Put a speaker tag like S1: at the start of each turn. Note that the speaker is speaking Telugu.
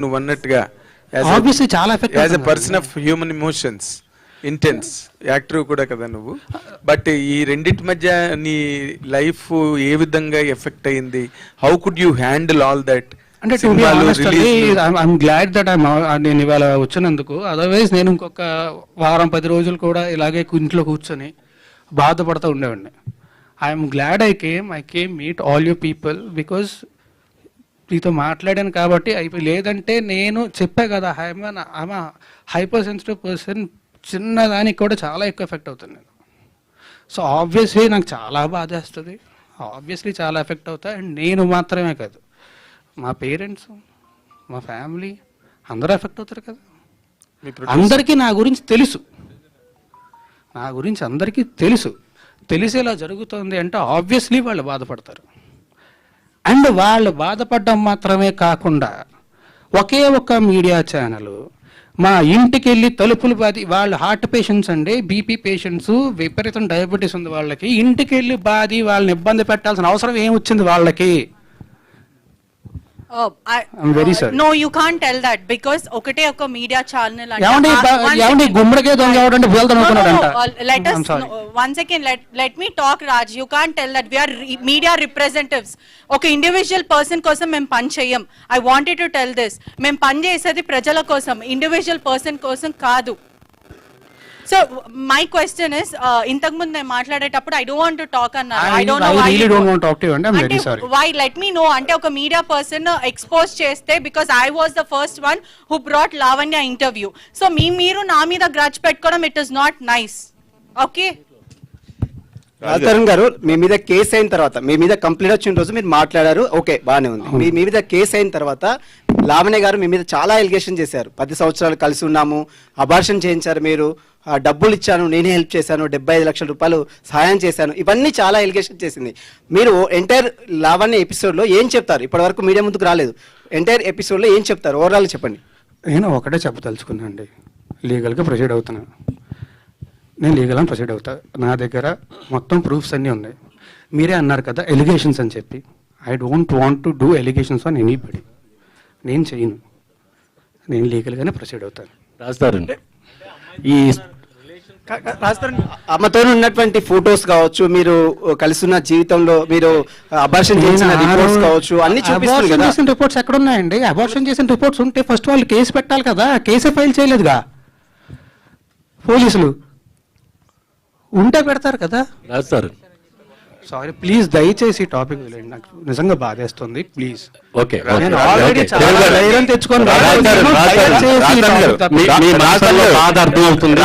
S1: నువ్వు అన్నట్టుగా
S2: ఆబ్వియస్లీ చాలా effect
S1: as a person of human emotions intense actor కూడా కదా నువ్వు. బట్ ఈ రెండింటి మధ్య నీ లైఫ్ ఏ విధంగా ఎఫెక్ట్ అయింది? How could you handle all that?
S2: అంటే to be honest I'm glad that నేను ఇవాళ వచ్చినందుకు. అదర్వైజ్ నేను ఇంకొక వారం 10 రోజులు కూడా ఇలాగే ఇంట్లో కూర్చొని బాధపడుతూ ఉండేవాడిని. I'm glad I came meet all you people because మీతో మాట్లాడాను కాబట్టి అయిపోయి. లేదంటే నేను చెప్పా కదా ఐఎమ్ హైపర్ సెన్సిటివ్ పర్సన్, చిన్నదానికి కూడా చాలా ఎక్కువ ఎఫెక్ట్ అవుతుంది నేను. సో ఆబ్వియస్లీ నాకు చాలా బాధేస్తుంది, ఆబ్వియస్లీ చాలా ఎఫెక్ట్ అవుతాయి. అండ్ నేను మాత్రమే కాదు, మా పేరెంట్స్, మా ఫ్యామిలీ అందరూ ఎఫెక్ట్ అవుతారు కదా. అందరికీ నా గురించి తెలుసు, అందరికీ తెలిసేలా జరుగుతుంది అంటే ఆబ్వియస్లీ వాళ్ళు బాధపడతారు. అండ్ వాళ్ళు బాధపడడం మాత్రమే కాకుండా ఒకే ఒక్క మీడియా ఛానల్ మా ఇంటికి వెళ్ళి తలుపులు బాది, వాళ్ళు హార్ట్ పేషెంట్స్ అండి, బీపీ పేషెంట్స్, విపరీతం డయాబెటీస్ ఉంది వాళ్ళకి, ఇంటికి వెళ్ళి బాది వాళ్ళని ఇబ్బంది పెట్టాల్సిన అవసరం ఏమొచ్చింది వాళ్ళకి? I'm very sorry.
S3: No, you can't tell that because ఒకటే ఒక మీడియా ఛానల్
S2: అంటే గుమ్మడికే దొంగ ఎవడంటే వెళ్తానుకున్నాడంట.
S3: Let us one second, let me talk, Raj. You can't tell that we are media representatives. ఒక ఇండివిజువల్ పర్సన్ కోసం మేము పని చేయం. I wanted to tell this. మేము పని చేసేది ప్రజల కోసం, ఇండివిజువల్ పర్సన్ కోసం కాదు. So my question is, ఇంతకు ముందు నేను మాట్లాడేటప్పుడు I don't want to talk అన్నారు. I don't know why.
S2: I really don't want to talk to you and I'm very sorry.
S3: Why? Let me know. అంటే ఒక మీడియా పర్సన్ ఎక్స్పోజ్ చేస్తే because I was the first one who brought Lavanya interview. So మీరు నా మీద గ్రడ్జ్ పెట్టుకోవడం it is not nice. Okay?
S4: Raj Tarun గారు, మీ మీద కేసు అయిన తర్వాత, మీ మీద కంప్లైంట్ వచ్చిన రోజు మీరు మాట్లాడారు, ఓకే బాగానే ఉంది. మీ మీద కేసు అయిన తర్వాత లావణ్య గారు మీ మీద చాలా ఎలిగేషన్ చేశారు. 10 సంవత్సరాలు కలిసి ఉన్నాము, అబార్షన్ చేయించారు, మీరు డబ్బులు ఇచ్చాను, నేనే హెల్ప్ చేశాను, 75 లక్షల రూపాయలు సహాయం చేశాను, ఇవన్నీ చాలా ఎలిగేషన్ చేసింది. మీరు ఎంటైర్ లావణ్య ఎపిసోడ్లో ఏం చెప్తారు? ఇప్పటివరకు మీడియా ముందుకు రాలేదు, ఎంటైర్ ఎపిసోడ్లో ఏం చెప్తారు? ఓవరాల్ చెప్పండి.
S2: నేను ఒకటే చెప్పదలుచుకున్నా అండి, లీగల్గా ప్రొసీడ్ అవుతున్నాను. నేను లీగల్గా ప్రొసీడ్ అవుతా, నా దగ్గర మొత్తం ప్రూఫ్స్ అన్నీ ఉన్నాయి. మీరే అన్నారు కదా ఎలిగేషన్స్ అని చెప్పి. I don't want to do allegations on anybody. నేను చేయను, నేను లీగల్గానే ప్రొసీడ్ అవుతాను.
S5: రాజతరుణ్,
S4: ఈ అమ్మతో ఉన్నటువంటి ఫొటోస్ కావచ్చు, మీరు కలిసి ఉన్న జీవితంలో మీరు అబార్షన్ చేసిన రిపోర్ట్స్ కావచ్చు, అన్ని చూపిస్తున్నారు కదా.
S2: చేసిన రిపోర్ట్స్ ఎక్కడ ఉన్నాయండి? అబార్షన్ చేసిన రిపోర్ట్స్ ఉంటే ఫస్ట్ వాళ్ళు కేసు పెట్టాలి కదా, కేసే ఫైల్ చేయలేదుగా పోలీసులు. ఉంటే పెడతారు కదా.
S5: రాజతరుణ్,
S2: సారీ ప్లీజ్, దయచేసి టాపిక్ వదిలేండి, నాకు నిజంగా బాధేస్తుంది ప్లీజ్.
S5: ఓకే,
S2: నేను ఆల్రెడీ చాలా ధైర్యం తెచ్చుకొని
S5: బాధ అర్థమవుతుంది.